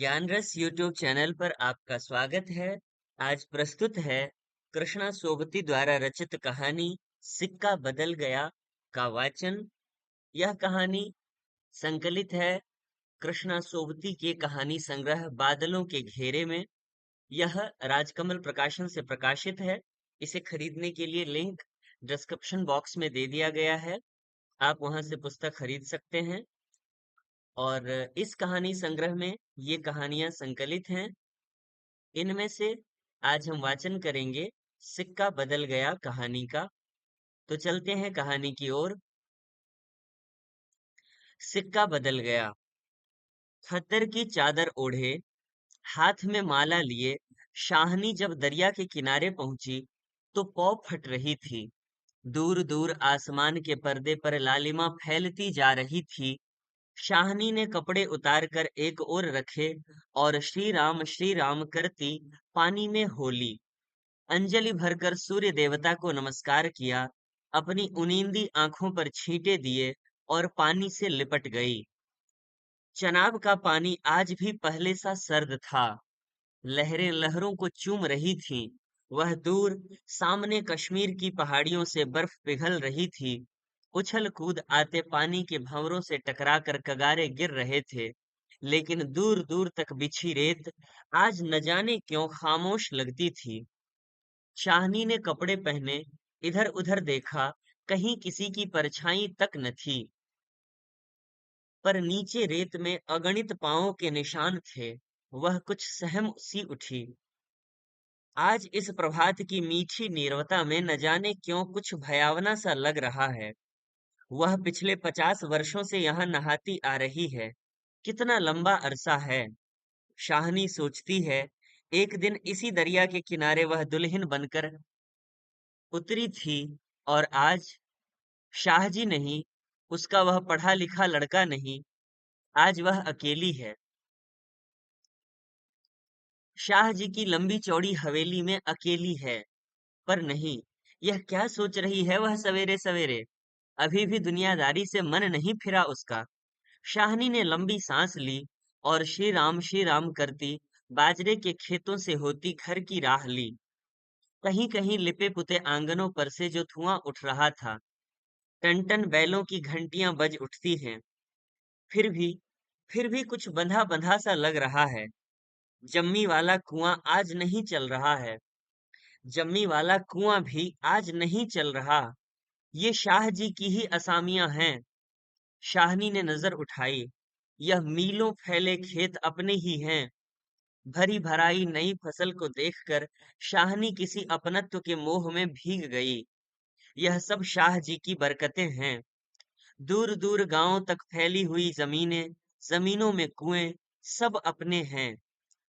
ज्ञान रस YouTube channel पर आपका स्वागत है। आज प्रस्तुत है कृष्णा सोबती द्वारा रचित कहानी सिक्का बदल गया का वाचन। यह कहानी संकलित है कृष्णा सोबती के कहानी संग्रह बादलों के घेरे में। यह राजकमल प्रकाशन से प्रकाशित है। इसे खरीदने के लिए लिंक डिस्क्रिप्शन बॉक्स में दे दिया गया है। आप वहां से पुस्तक खरीद सकते हैं। और इस कहानी संग्रह में ये कहानियां संकलित हैं। इनमें से आज हम वाचन करेंगे सिक्का बदल गया कहानी का। तो चलते हैं कहानी की ओर। सिक्का बदल गया। खद्दर की चादर ओढ़े, हाथ में माला लिए शाहनी जब दरिया के किनारे पहुंची तो पौ फट रही थी। दूर दूर आसमान के पर्दे पर लालिमा फैलती जा रही थी। शाहनी ने कपड़े उतार कर एक ओर रखे और श्री राम करती पानी में होली। अंजलि भरकर सूर्य देवता को नमस्कार किया, अपनी उनींदी आंखों पर छींटे दिए और पानी से लिपट गई। चनाब का पानी आज भी पहले सा सर्द था। लहरें लहरों को चूम रही थीं। वह दूर सामने कश्मीर की पहाड़ियों से बर्फ पिघल रही थी। उछल कूद आते पानी के भंवरों से टकराकर कगारे गिर रहे थे। लेकिन दूर दूर तक बिछी रेत आज न जाने क्यों खामोश लगती थी। शाहनी ने कपड़े पहने, इधर उधर देखा, कहीं किसी की परछाई तक न थी। पर नीचे रेत में अगणित पांवों के निशान थे। वह कुछ सहम सी उठी। आज इस प्रभात की मीठी नीरवता में न जाने क्यों कुछ भयावना सा लग रहा है। वह पिछले 50 वर्षों से यहाँ नहाती आ रही है। कितना लंबा अरसा है। शाहनी सोचती है, एक दिन इसी दरिया के किनारे वह दुल्हन बनकर उतरी थी, और आज शाहजी नहीं, उसका वह पढ़ा लिखा लड़का नहीं, आज वह अकेली है। शाहजी की लंबी चौड़ी हवेली में अकेली है। पर नहीं, यह क्या सोच रही है वह सवेरे सवेरे। अभी भी दुनियादारी से मन नहीं फिरा उसका। शाहनी ने लंबी सांस ली और श्री राम करती बाजरे के खेतों से होती घर की राह ली। कहीं कहीं लिपे पुते आंगनों पर से जो धुआं उठ रहा था, टन टन बैलों की घंटियां बज उठती हैं। फिर भी फिर भी कुछ बंधा बंधा सा लग रहा है। जम्मी वाला कुआं आज नहीं चल रहा है। जम्मी वाला कुआं भी आज नहीं चल रहा। ये शाह जी की ही असामियां हैं। शाहनी ने नजर उठाई। यह मीलों फैले खेत अपने ही हैं। भरी भराई नई फसल को देखकर शाहनी किसी अपनत्व के मोह में भीग गई। यह सब शाह जी की बरकतें हैं। दूर दूर गांवों तक फैली हुई जमीनें, जमीनों में कुएं, सब अपने हैं।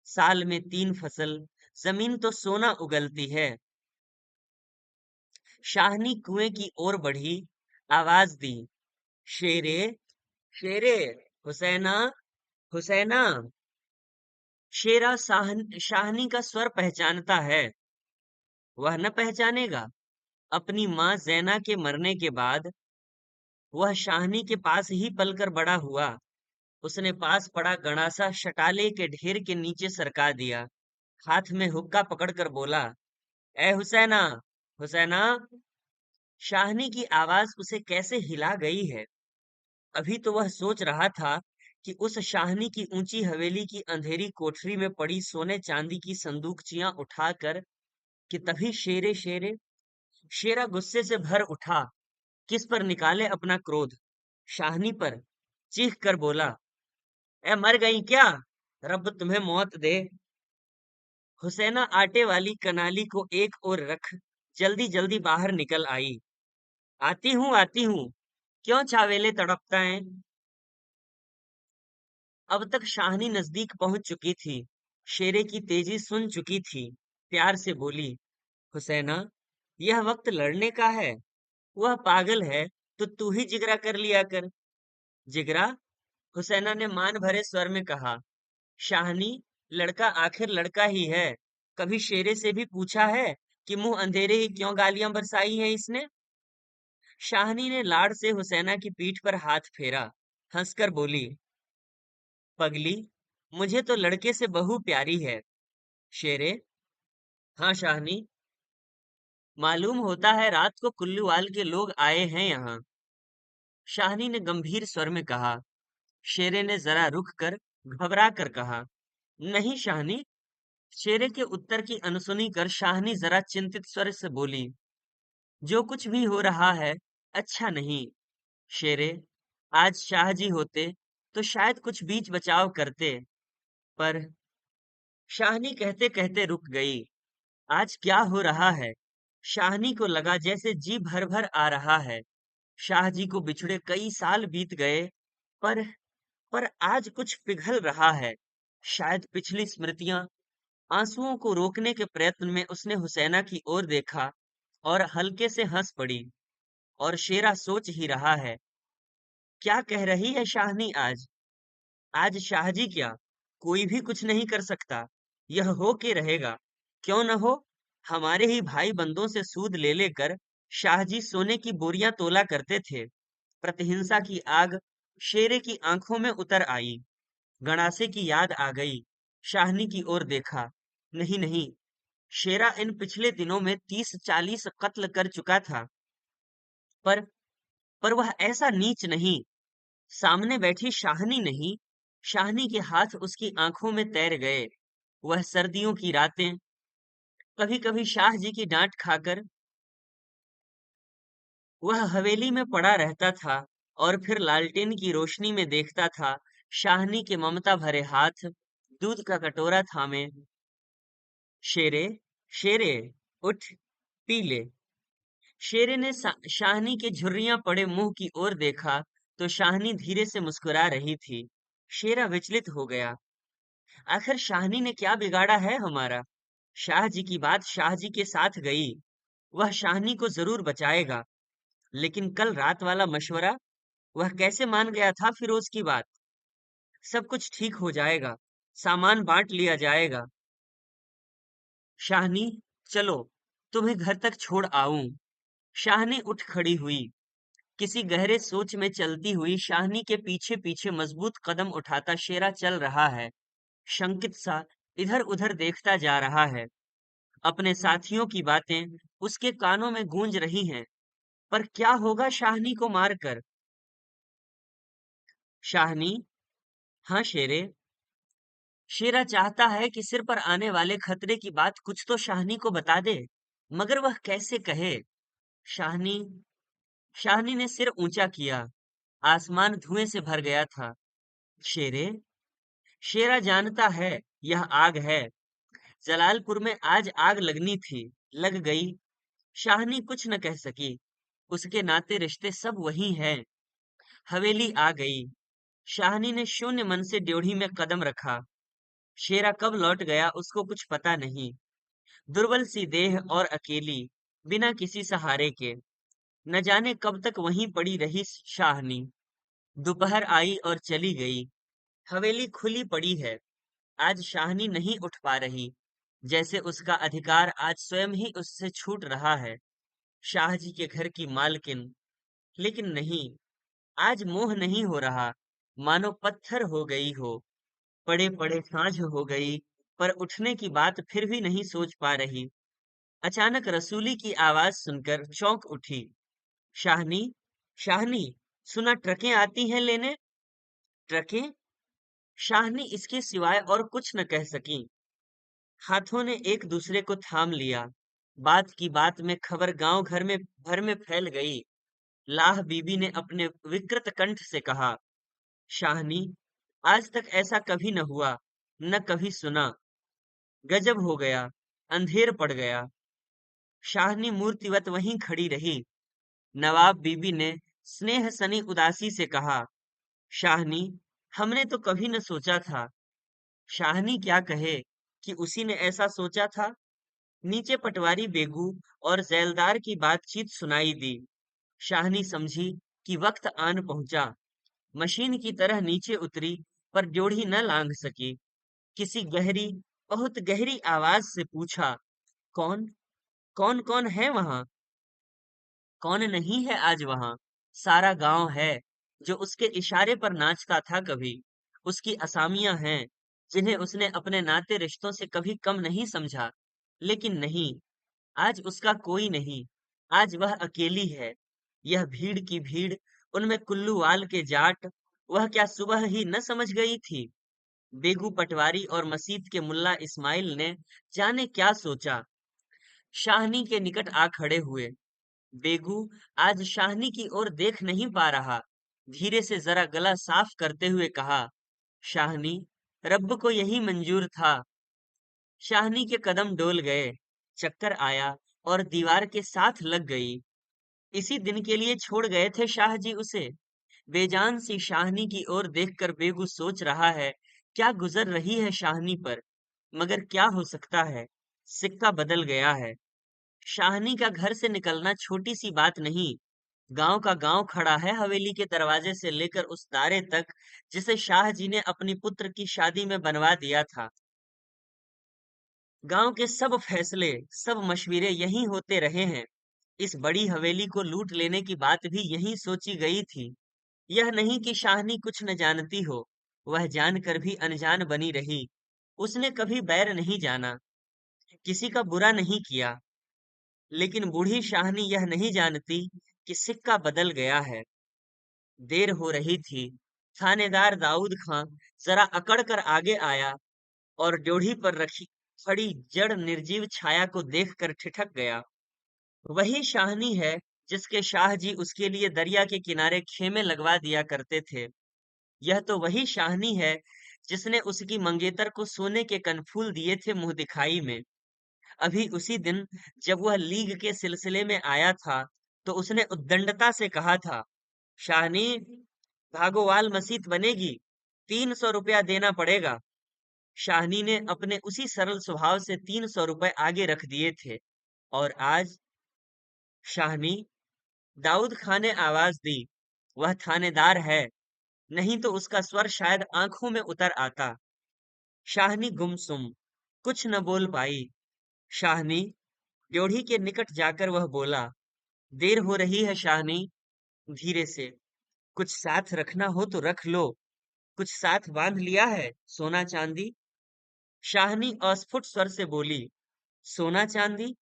साल में 3 फसल, जमीन तो सोना उगलती है। शाहनी कुएं की ओर बढ़ी, आवाज दी, शेरे, शेरे, हुसैना, हुसैना। शेरा शाहनी का स्वर पहचानता है। वह न पहचानेगा। अपनी माँ जैना के मरने के बाद वह शाहनी के पास ही पलकर बड़ा हुआ। उसने पास पड़ा गणासा शटाले के ढेर के नीचे सरका दिया। हाथ में हुक्का पकड़कर बोला, ए हुसैना, हुसैना। शाहनी की आवाज उसे कैसे हिला गई है। अभी तो वह सोच रहा था कि उस शाहनी की ऊंची हवेली की अंधेरी कोठरी में पड़ी सोने चांदी की संदूकचियां उठाकर, कि तभी शेरे शेरे शेरा गुस्से से भर उठा। किस पर निकाले अपना क्रोध? शाहनी पर। चीख कर बोला, ए मर गई क्या? रब तुम्हें मौत दे। हुसैना आटे वाली कनाली को एक ओर रख जल्दी जल्दी बाहर निकल आई। आती हूँ। क्यों चावेले तड़पता है? अब तक शाहनी नजदीक पहुंच चुकी थी। शेरे की तेजी सुन चुकी थी। प्यार से बोली, हुसैना, यह वक्त लड़ने का है। वह पागल है तो तू ही जिगरा कर लिया कर। जिगरा? हुसैना ने मान भरे स्वर में कहा। शाहनी, लड़का आखिर लड़का ही है। कभी शेरे से भी पूछा है कि मुंह अंधेरे ही क्यों गालियां बरसाई हैं इसने? शाहनी ने लाड़ से हुसैना की पीठ पर हाथ फेरा, हंसकर बोली, पगली, मुझे तो लड़के से बहू प्यारी है। शेरे, हाँ शाहनी, मालूम होता है रात को कुल्लूवाल के लोग आए हैं यहाँ। शाहनी ने गंभीर स्वर में कहा। शेरे ने जरा रुक कर घबरा कर कहा, नहीं शाहनी। शेरे के उत्तर की अनसुनी कर शाहनी जरा चिंतित स्वर से बोली, जो कुछ भी हो रहा है अच्छा नहीं। शेरे, आज शाह जी होते तो शायद कुछ बीच बचाव करते, पर। शाहनी कहते कहते रुक गई। आज क्या हो रहा है? शाहनी को लगा जैसे जी भर भर आ रहा है। शाह जी को बिछड़े कई साल बीत गए, पर पर आज कुछ पिघल रहा है। शायद पिछली स्मृतियां। आंसुओं को रोकने के प्रयत्न में उसने हुसैना की ओर देखा और हल्के से हंस पड़ी। और शेरा सोच ही रहा है, क्या कह रही है शाहनी आज? आज शाहजी क्या, कोई भी कुछ नहीं कर सकता। यह हो के रहेगा। क्यों न हो। हमारे ही भाई बंदों से सूद ले लेकर शाहजी सोने की बोरियां तोला करते थे। प्रतिहिंसा की आग शेरे की आंखों में उतर आई। गणासे की याद आ गई। शाहनी की ओर देखा। नहीं नहीं, शेरा इन पिछले दिनों में 30-40 कत्ल कर चुका था। पर पर वह ऐसा नीच नहीं। सामने बैठी शाहनी नहीं, शाहनी के हाथ उसकी आंखों में तैर गए। वह सर्दियों की रातें, कभी कभी शाह जी की डांट खाकर वह हवेली में पड़ा रहता था और फिर लालटेन की रोशनी में देखता था शाहनी के ममता भरे हाथ दूध का कटोरा थामे। शेरे, शेरे, उठ, पी ले। शेरे ने शाहनी के झुर्रियां पड़े मुंह की ओर देखा तो शाहनी धीरे से मुस्कुरा रही थी। शेरा विचलित हो गया। आखिर शाहनी ने क्या बिगाड़ा है हमारा? शाह जी की बात शाह जी के साथ गई। वह शाहनी को जरूर बचाएगा। लेकिन कल रात वाला मशवरा, वह कैसे मान गया था फिरोज की बात? सब कुछ ठीक हो जाएगा। सामान बांट लिया जाएगा। शाहनी, चलो, तुम्हें घर तक छोड़ आऊं। शाहनी उठ खड़ी हुई। किसी गहरे सोच में चलती हुई शाहनी के पीछे पीछे मजबूत कदम उठाता शेरा चल रहा है। शंकित सा इधर उधर देखता जा रहा है। अपने साथियों की बातें उसके कानों में गूंज रही हैं। पर क्या होगा शाहनी को मारकर? शाहनी, हाँ शेरे। शेरा चाहता है कि सिर पर आने वाले खतरे की बात कुछ तो शाहनी को बता दे, मगर वह कैसे कहे? शाहनी, शाहनी ने सिर ऊंचा किया। आसमान धुएं से भर गया था। शेरे, शेरा जानता है यह आग है। जलालपुर में आज आग लगनी थी, लग गई। शाहनी कुछ न कह सकी। उसके नाते रिश्ते सब वही हैं। हवेली आ गई। शाहनी ने शून्य मन से ड्योढ़ी में कदम रखा। शेरा कब लौट गया उसको कुछ पता नहीं। दुर्बल सी देह और अकेली, बिना किसी सहारे के, न जाने कब तक वहीं पड़ी रही शाहनी। दोपहर आई और चली गई। हवेली खुली पड़ी है। आज शाहनी नहीं उठ पा रही, जैसे उसका अधिकार आज स्वयं ही उससे छूट रहा है। शाह जी के घर की मालकिन। लेकिन नहीं, आज मोह नहीं हो रहा। मानो पत्थर हो गई हो। पड़े पड़े सांझ हो गई, पर उठने की बात फिर भी नहीं सोच पा रही। अचानक रसूली की आवाज सुनकर चौंक उठी। शाहनी, शाहनी, सुना ट्रकें आती हैं लेने। ट्रकें? शाहनी इसके सिवाय और कुछ न कह सकी। हाथों ने एक दूसरे को थाम लिया। बात की बात में खबर गांव घर में भर में फैल गई। लाह बीबी ने अपने विकृत कंठ से कहा, शाहनी, आज तक ऐसा कभी न हुआ, न कभी सुना। गजब हो गया। अंधेर पड़ गया। शाहनी मूर्तिवत वहीं खड़ी रही। नवाब बीबी ने स्नेह सनी उदासी से कहा, शाहनी, हमने तो कभी न सोचा था। शाहनी क्या कहे कि उसी ने ऐसा सोचा था। नीचे पटवारी बेगू और जैलदार की बातचीत सुनाई दी। शाहनी समझी कि वक्त आन पहुंचा। मशीन की तरह नीचे उतरी, पर ड्योढ़ी न लांघ सकी। किसी गहरी, बहुत गहरी आवाज से पूछा, कौन? कौन कौन है वहां? कौन नहीं है आज वहां? सारा गांव है, जो उसके इशारे पर नाचता था कभी। उसकी असामियां हैं, जिन्हें उसने अपने नाते रिश्तों से कभी कम नहीं समझा। लेकिन नहीं, आज उसका कोई नहीं। आज वह अकेली है। यह भीड़ की भीड़, उनमें कुल्लूवाल के जाट, वह क्या सुबह ही न समझ गई थी? बेगू पटवारी और मसीत के मुल्ला इस्माइल ने जाने क्या सोचा, शाहनी के निकट आ खड़े हुए। बेगू आज शाहनी की ओर देख नहीं पा रहा। धीरे से जरा गला साफ करते हुए कहा, शाहनी, रब को यही मंजूर था। शाहनी के कदम डोल गए, चक्कर आया और दीवार के साथ लग गई। इसी दिन के लिए छोड़ गए थे शाह जी उसे। बेजान सी शाहनी की ओर देखकर बेगू सोच रहा है, क्या गुजर रही है शाहनी पर। मगर क्या हो सकता है, सिक्का बदल गया है। शाहनी का घर से निकलना छोटी सी बात नहीं। गांव का गांव खड़ा है हवेली के दरवाजे से लेकर उस तारे तक, जिसे शाह जी ने अपनी पुत्र की शादी में बनवा दिया था। गांव के सब फैसले, सब मशवरे यहीं होते रहे हैं। इस बड़ी हवेली को लूट लेने की बात भी यहीं सोची गई थी। यह नहीं कि शाहनी कुछ न जानती हो, वह जानकर भी अनजान बनी रही। उसने कभी बैर नहीं जाना, किसी का बुरा नहीं किया। लेकिन बूढ़ी शाहनी यह नहीं जानती कि सिक्का बदल गया है। देर हो रही थी। थानेदार दाऊद खां जरा अकड़ कर आगे आया और ड्योढ़ी पर रखी खड़ी जड़ निर्जीव छाया को देखकर ठिठक गया। वही शाहनी है जिसके शाह जी उसके लिए दरिया के किनारे खेमे लगवा दिया करते थे। यह तो वही शाहनी है जिसने उसकी मंगेतर को सोने के कनफूल दिए थे मुंह दिखाई में। अभी उसी दिन जब वह लीग के सिलसिले में आया था, तो उसने उद्दंडता से कहा था, शाहनी, भागोवाल मसीत बनेगी, 300 रुपया देना पड़ेगा। शाहनी ने अपने उसी सरल स्वभाव से 300 रुपए आगे रख दिए थे। और आज शाहनी, दाऊद खां ने आवाज दी। वह थानेदार है, नहीं तो उसका स्वर शायद आंखों में उतर आता। शाहनी गुमसुम, कुछ न बोल पाई। शाहनी, ड्योढ़ी के निकट जाकर वह बोला, देर हो रही है शाहनी। धीरे से, कुछ साथ रखना हो तो रख लो। कुछ साथ बांध लिया है, सोना चांदी? शाहनी अस्फुट स्वर से बोली, सोना चांदी?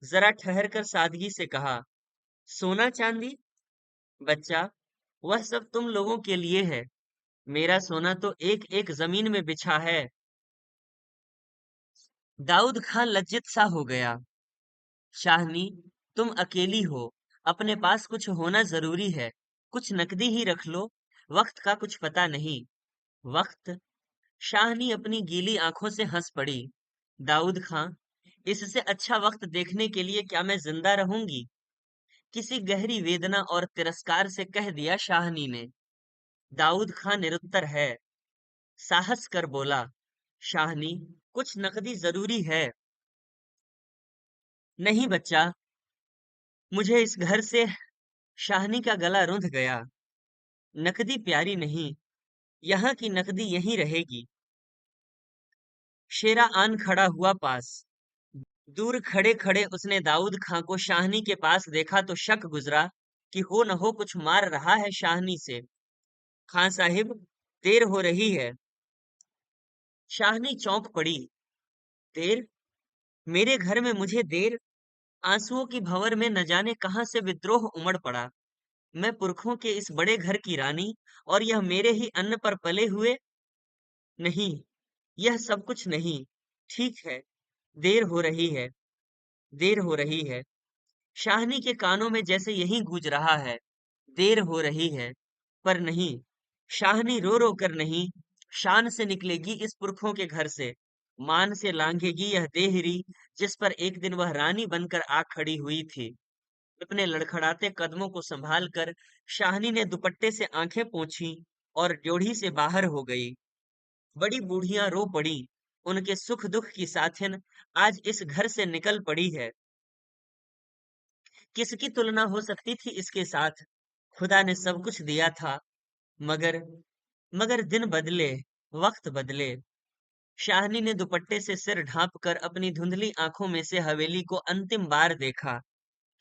जरा ठहर कर सादगी से कहा, सोना चांदी? बच्चा, वह सब तुम लोगों के लिए है। मेरा सोना तो एक एक जमीन में बिछा है। दाऊद खान लज्जित सा हो गया। शाहनी, तुम अकेली हो, अपने पास कुछ होना जरूरी है। कुछ नकदी ही रख लो, वक्त का कुछ पता नहीं। वक्त? शाहनी अपनी गीली आंखों से हंस पड़ी। दाऊद खां, इससे अच्छा वक्त देखने के लिए क्या मैं जिंदा रहूंगी? किसी गहरी वेदना और तिरस्कार से कह दिया शाहनी ने। दाऊद खां निरुत्तर है। साहस कर बोला, शाहनी, कुछ नकदी जरूरी है। नहीं बच्चा, मुझे इस घर से। शाहनी का गला रुंध गया। नकदी प्यारी नहीं, यहाँ की नकदी यहीं रहेगी। शेरा आन खड़ा हुआ पास। दूर खड़े खड़े उसने दाऊद खां को शाहनी के पास देखा तो शक गुजरा कि हो न हो कुछ मार रहा है शाहनी से। खां साहिब, देर हो रही है। शाहनी चौंक पड़ी। देर? मेरे घर में मुझे देर? आंसुओं की भंवर में न जाने कहां से विद्रोह उमड़ पड़ा। मैं पुरखों के इस बड़े घर की रानी, और यह मेरे ही अन्न पर पले हुए। नहीं, यह सब कुछ नहीं। ठीक है, देर हो रही है, देर हो रही है। शाहनी के कानों में जैसे यही गूंज रहा है, देर हो रही है। पर नहीं, शाहनी रो रो कर नहीं, शान से निकलेगी इस पुरखों के घर से। मान से लांघेगी यह देहरी, जिस पर एक दिन वह रानी बनकर आ खड़ी हुई थी। अपने लड़खड़ाते कदमों को संभाल कर शाहनी ने दुपट्टे से आंखें पोंछी और ड्योढ़ी से बाहर हो गई। बड़ी बूढ़ियां रो पड़ी। उनके सुख दुख की साथिन आज इस घर से निकल पड़ी है। किसकी तुलना हो सकती थी इसके साथ? खुदा ने सब कुछ दिया था, मगर मगर दिन बदले, वक्त बदले। शाहनी ने दुपट्टे से सिर ढांप कर अपनी धुंधली आंखों में से हवेली को अंतिम बार देखा।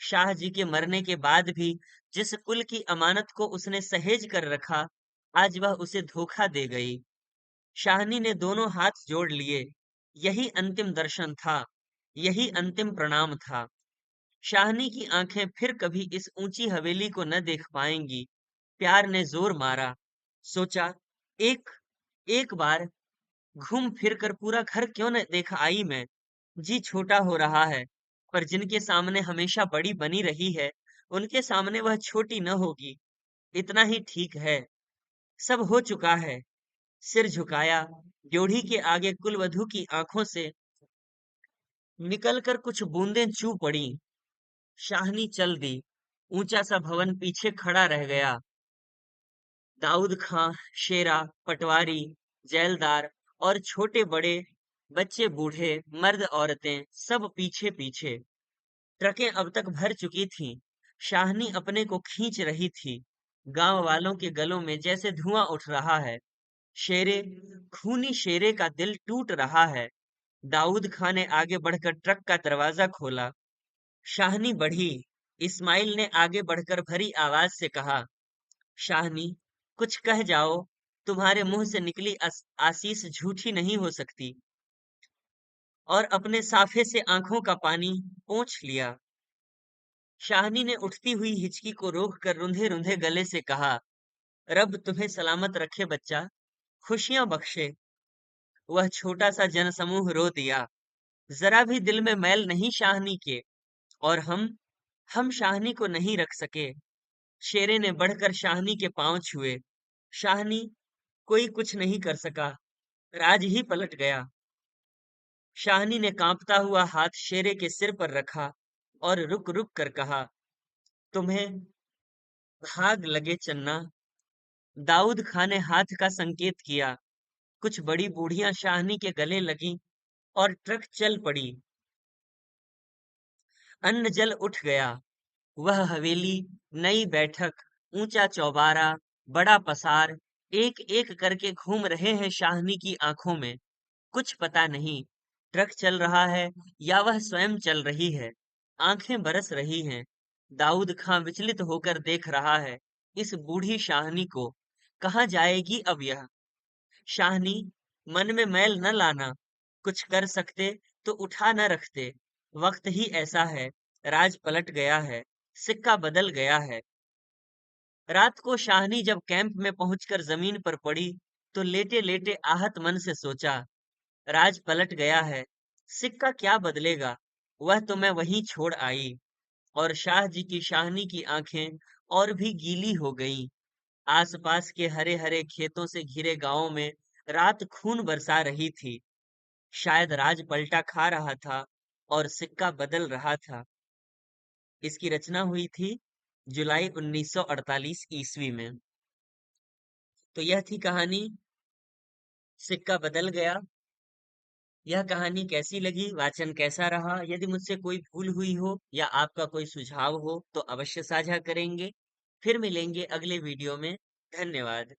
शाह जी के मरने के बाद भी जिस कुल की अमानत को उसने सहेज कर रखा, आज वह उसे धोखा दे गई। शाहनी ने दोनों हाथ जोड़ लिए। यही अंतिम दर्शन था, यही अंतिम प्रणाम था। शाहनी की आंखें फिर कभी इस ऊंची हवेली को न देख पाएंगी। प्यार ने जोर मारा। सोचा, एक एक बार घूम फिर कर पूरा घर क्यों न देख आई मैं। जी छोटा हो रहा है, पर जिनके सामने हमेशा बड़ी बनी रही है, उनके सामने वह छोटी न होगी। इतना ही ठीक है। सब हो चुका है। सिर झुकाया। ड्योढ़ी के आगे कुलवधू की आंखों से निकलकर कुछ बूंदें चू पड़ी। शाहनी चल दी। ऊंचा सा भवन पीछे खड़ा रह गया। दाऊद खां, शेरा, पटवारी, जैलदार और छोटे बड़े, बच्चे बूढ़े, मर्द औरतें सब पीछे पीछे। ट्रकें अब तक भर चुकी थीं। शाहनी अपने को खींच रही थी। गांव वालों के गलों में जैसे धुआं उठ रहा है। शेरे, खूनी शेरे का दिल टूट रहा है। दाऊद खां ने आगे बढ़कर ट्रक का दरवाजा खोला। शाहनी बढ़ी। इस्माइल ने आगे बढ़कर भरी आवाज से कहा, शाहनी, कुछ कह जाओ। तुम्हारे मुंह से निकली आशीष झूठी नहीं हो सकती। और अपने साफे से आंखों का पानी पोंछ लिया। शाहनी ने उठती हुई हिचकी को रोक कर रुंधे रुंधे गले से कहा, रब तुम्हें सलामत रखे बच्चा, खुशियां बख्शे। वह छोटा सा जनसमूह रो दिया। जरा भी दिल में मैल नहीं शाहनी के। और हम शाहनी को नहीं रख सके। शेरे ने बढ़कर शाहनी के पांव छुए। शाहनी, कोई कुछ नहीं कर सका। राज ही पलट गया। शाहनी ने कांपता हुआ हाथ शेरे के सिर पर रखा और रुक रुक कर कहा, तुम्हें भाग लगे चन्ना। दाऊद खां ने हाथ का संकेत किया। कुछ बड़ी बूढ़ियां शाहनी के गले लगीं और ट्रक चल पड़ी। अन्न जल उठ गया। वह हवेली, नई बैठक, ऊंचा चौबारा, बड़ा पसार, एक एक करके घूम रहे हैं शाहनी की आंखों में। कुछ पता नहीं, ट्रक चल रहा है या वह स्वयं चल रही है। आंखें बरस रही हैं। दाऊद खां विचलित होकर देख रहा है इस बूढ़ी शाहनी को। कहाँ जाएगी अब यह शाहनी। मन में मैल न लाना। कुछ कर सकते तो उठा न रखते। वक्त ही ऐसा है। राज पलट गया है। सिक्का बदल गया है। रात को शाहनी जब कैंप में पहुंचकर जमीन पर पड़ी, तो लेटे लेटे आहत मन से सोचा, राज पलट गया है। सिक्का क्या बदलेगा। वह तो मैं वहीं छोड़ आई। और शाह जी की शाहनी की आंखें और भी गीली हो गईं। आसपास के हरे हरे खेतों से घिरे गांवों में रात खून बरसा रही थी। शायद राज पलटा खा रहा था और सिक्का बदल रहा था। इसकी रचना हुई थी जुलाई 1948 ईस्वी में। तो यह थी कहानी सिक्का बदल गया। यह कहानी कैसी लगी, वाचन कैसा रहा? यदि मुझसे कोई भूल हुई हो या आपका कोई सुझाव हो तो अवश्य साझा करेंगे। फिर मिलेंगे अगले वीडियो में। धन्यवाद।